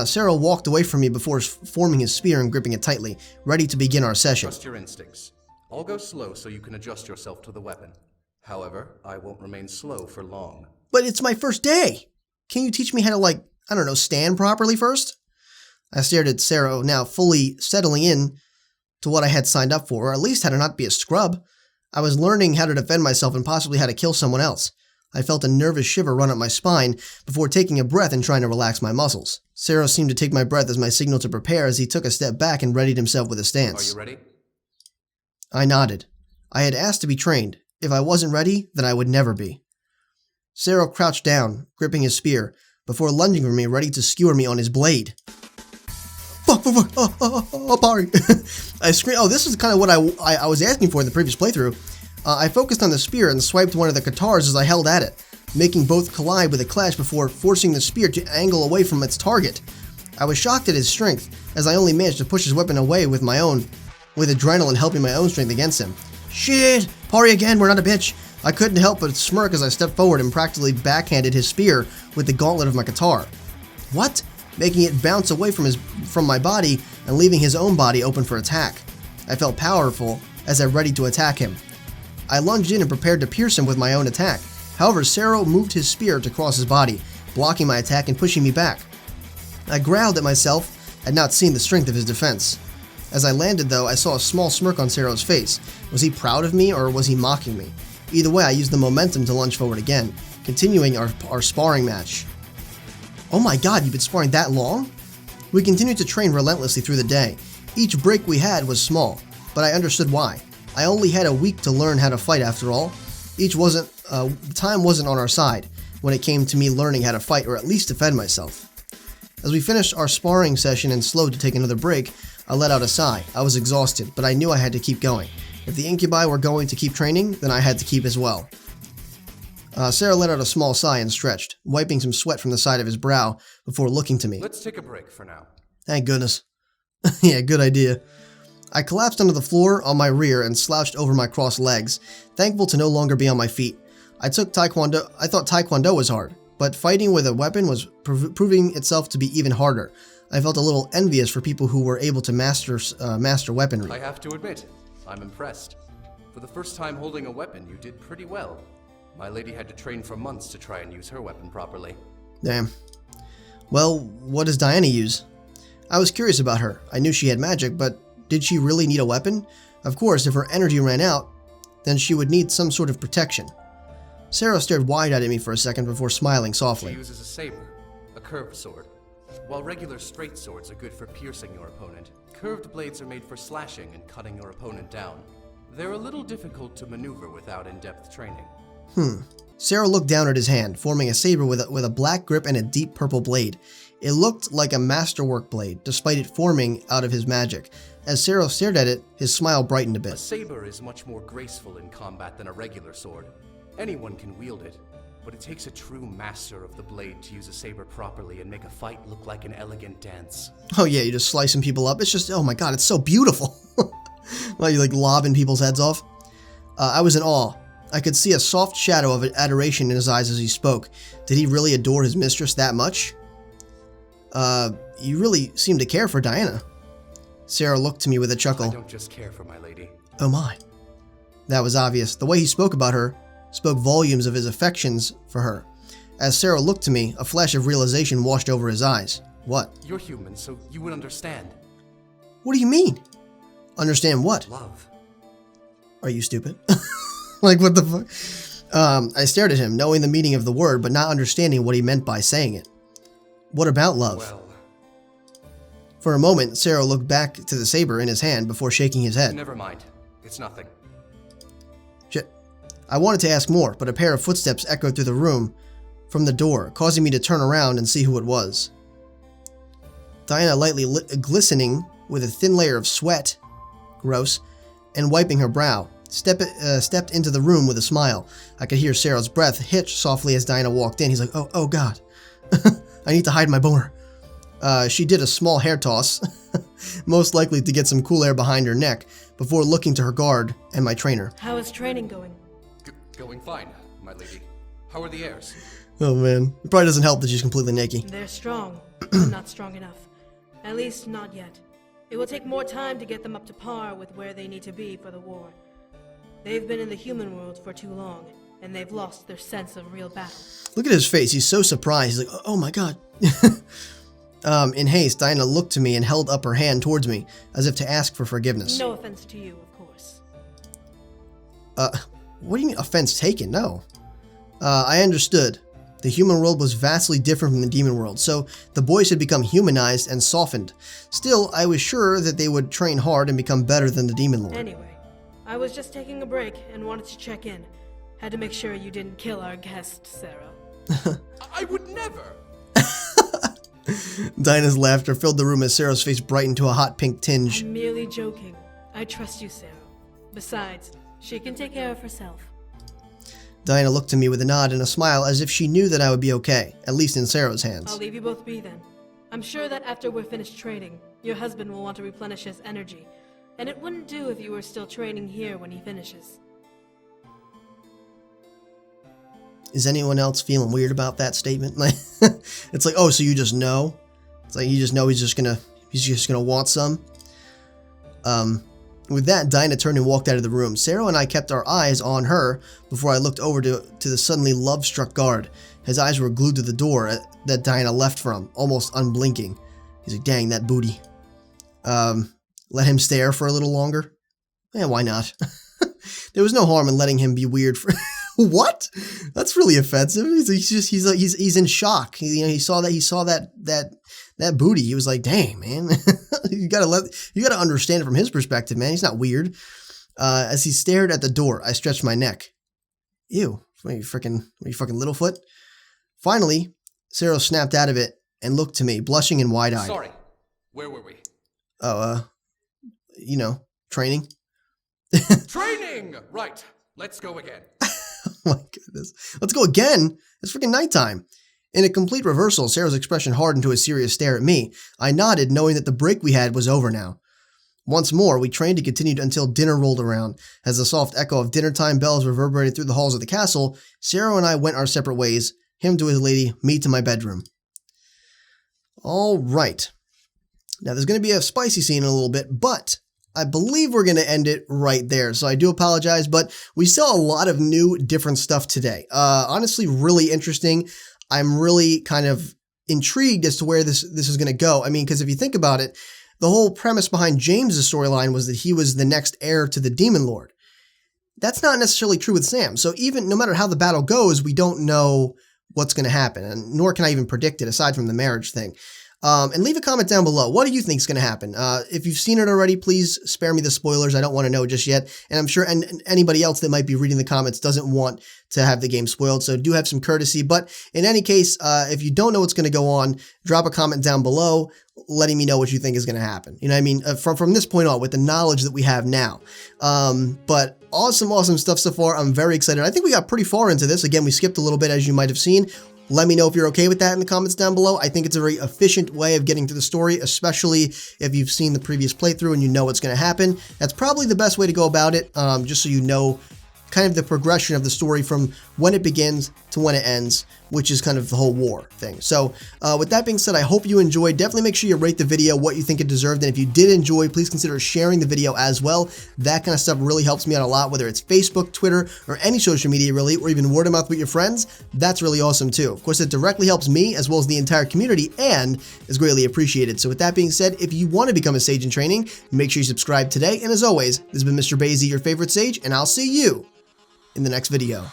Zero walked away from me before forming his spear and gripping it tightly, ready to begin our session. Trust your instincts. I'll go slow so you can adjust yourself to the weapon. However, I won't remain slow for long. But it's my first day! Can you teach me how to, like, I don't know, stand properly first? I stared at Zero, now fully settling in to what I had signed up for, or at least how to not be a scrub. I was learning how to defend myself and possibly how to kill someone else. I felt a nervous shiver run up my spine before taking a breath and trying to relax my muscles. Zero seemed to take my breath as my signal to prepare as he took a step back and readied himself with a stance. Are you ready? I nodded. I had asked to be trained. If I wasn't ready, then I would never be. Zero crouched down, gripping his spear, before lunging for me, ready to skewer me on his blade. Fuck, Barry. I screamed. Oh, this is kind of what I was asking for in the previous playthrough. I focused on the spear and swiped one of the katars as I held at it, making both collide with a clash before forcing the spear to angle away from its target. I was shocked at his strength, as I only managed to push his weapon away with adrenaline helping my own strength against him. Shit! Parry again, we're not a bitch! I couldn't help but smirk as I stepped forward and practically backhanded his spear with the gauntlet of my katar. What? Making it bounce away from my body and leaving his own body open for attack. I felt powerful as I readied to attack him. I lunged in and prepared to pierce him with my own attack. However, Zero moved his spear to cross his body, blocking my attack and pushing me back. I growled at myself at not seeing the strength of his defense. As I landed, though, I saw a small smirk on Zero's face. Was he proud of me, or was he mocking me? Either way, I used the momentum to lunge forward again, continuing our sparring match. Oh my god, you've been sparring that long? We continued to train relentlessly through the day. Each break we had was small, but I understood why. I only had a week to learn how to fight after all. Time wasn't on our side when it came to me learning how to fight or at least defend myself. As we finished our sparring session and slowed to take another break, I let out a sigh. I was exhausted, but I knew I had to keep going. If the incubi were going to keep training, then I had to keep as well. Sarah let out a small sigh and stretched, wiping some sweat from the side of his brow before looking to me. Let's take a break for now. Thank goodness. Yeah, good idea. I collapsed onto the floor on my rear and slouched over my crossed legs, thankful to no longer be on my feet. I thought Taekwondo was hard, but fighting with a weapon was proving itself to be even harder. I felt a little envious for people who were able to master weaponry. I have to admit, I'm impressed. For the first time holding a weapon, you did pretty well. My lady had to train for months to try and use her weapon properly. Damn. Well, what does Diana use? I was curious about her. I knew she had magic, but did she really need a weapon? Of course, if her energy ran out, then she would need some sort of protection. Sarah stared wide-eyed at me for a second before smiling softly. She uses a saber, a curved sword. While regular straight swords are good for piercing your opponent, curved blades are made for slashing and cutting your opponent down. They're a little difficult to maneuver without in-depth training. Sarah looked down at his hand, forming a saber with a black grip and a deep purple blade. It looked like a masterwork blade, despite it forming out of his magic. As Sarah stared at it, his smile brightened a bit. A saber is much more graceful in combat than a regular sword. Anyone can wield it, but it takes a true master of the blade to use a saber properly and make a fight look like an elegant dance. Oh yeah, you're just slicing people up. It's just, oh my god, it's so beautiful. Like you're like lobbing people's heads off. I was in awe. I could see a soft shadow of adoration in his eyes as he spoke. Did he really adore his mistress that much? You really seem to care for Diana. Sarah looked to me with a chuckle. I don't just care for my lady. Oh my. That was obvious. The way he spoke about her spoke volumes of his affections for her. As Sarah looked to me, a flash of realization washed over his eyes. What? You're human, so you would understand. What do you mean? Understand what? Love. Are you stupid? Like, what the fuck? I stared at him, knowing the meaning of the word, but not understanding what he meant by saying it. What about love? Well, for a moment, Sarah looked back to the saber in his hand before shaking his head. Never mind. It's nothing. Shit. I wanted to ask more, but a pair of footsteps echoed through the room from the door, causing me to turn around and see who it was. Diana, lightly glistening with a thin layer of sweat, gross, and wiping her brow, stepped into the room with a smile. I could hear Sarah's breath hitch softly as Diana walked in. He's like, oh god. I need to hide my boner. She did a small hair toss, most likely to get some cool air behind her neck, before looking to her guard and my trainer. How is training going? Going fine, my lady. How are the airs? Oh man, it probably doesn't help that she's completely naked. They're strong, but not strong enough. At least not yet. It will take more time to get them up to par with where they need to be for the war. They've been in the human world for too long, and they've lost their sense of real battle. Look at his face. He's so surprised. He's like, oh my god. In haste, Diana looked to me and held up her hand towards me, as if to ask for forgiveness. No offense to you, of course. What do you mean, offense taken? No. I understood. The human world was vastly different from the demon world, so the boys had become humanized and softened. Still, I was sure that they would train hard and become better than the demon lord. Anyway, I was just taking a break and wanted to check in. Had to make sure you didn't kill our guest, Sarah. I would never! Dinah's laughter filled the room as Sarah's face brightened to a hot pink tinge. I'm merely joking. I trust you, Sarah. Besides, she can take care of herself. Dinah looked to me with a nod and a smile as if she knew that I would be okay, at least in Sarah's hands. I'll leave you both be then. I'm sure that after we're finished training, your husband will want to replenish his energy, and it wouldn't do if you were still training here when he finishes. Is anyone else feeling weird about that statement? It's like, oh, so you just know? It's like you just know he's just gonna want some. With that, Dinah turned and walked out of the room. Sarah and I kept our eyes on her before I looked over to the suddenly love-struck guard. His eyes were glued to the door that Dinah left from, almost unblinking. He's like, dang, that booty. Let him stare for a little longer? Yeah, why not? There was no harm in letting him be weird for... What? That's really offensive. He's in shock. He saw that booty. He was like, dang, man. you gotta understand it from his perspective, man. He's not weird. As he stared at the door, I stretched my neck. Ew. What are you fucking Littlefoot? Finally, Sarah snapped out of it and looked to me, blushing and wide-eyed. Sorry. Where were we? Oh, you know, training. Training! Right. Let's go again. Oh my goodness. Let's go again? It's freaking nighttime. In a complete reversal, Sarah's expression hardened to a serious stare at me. I nodded, knowing that the break we had was over now. Once more, we trained and continued until dinner rolled around. As the soft echo of dinner time bells reverberated through the halls of the castle, Sarah and I went our separate ways, him to his lady, me to my bedroom. All right. Now, there's going to be a spicy scene in a little bit, but I believe we're going to end it right there. So I do apologize, but we saw a lot of new, different stuff today. Honestly, really interesting. I'm really kind of intrigued as to where this is going to go. I mean, because if you think about it, the whole premise behind James's storyline was that he was the next heir to the Demon Lord. That's not necessarily true with Sam. So even no matter how the battle goes, we don't know what's going to happen, and nor can I even predict it aside from the marriage thing. And leave a comment down below. What do you think is going to happen? If you've seen it already, please spare me the spoilers. I don't want to know just yet. And I'm sure anybody else that might be reading the comments doesn't want to have the game spoiled. So do have some courtesy. But in any case, if you don't know what's going to go on, drop a comment down below letting me know what you think is going to happen. You know what I mean? From this point on, with the knowledge that we have now. But awesome stuff so far. I'm very excited. I think we got pretty far into this. Again, we skipped a little bit, as you might have seen. Let me know if you're okay with that in the comments down below. I think it's a very efficient way of getting to the story, especially if you've seen the previous playthrough and you know what's going to happen. That's probably the best way to go about it, just so you know kind of the progression of the story from when it begins to when it ends, which is kind of the whole war thing. So with that being said, I hope you enjoyed. Definitely make sure you rate the video what you think it deserved. And if you did enjoy, please consider sharing the video as well. That kind of stuff really helps me out a lot, whether it's Facebook, Twitter, or any social media really, or even word of mouth with your friends. That's really awesome too. Of course, it directly helps me as well as the entire community and is greatly appreciated. So with that being said, if you want to become a Sage in Training, make sure you subscribe today. And as always, this has been Mr. Basie, your favorite Sage, and I'll see you in the next video.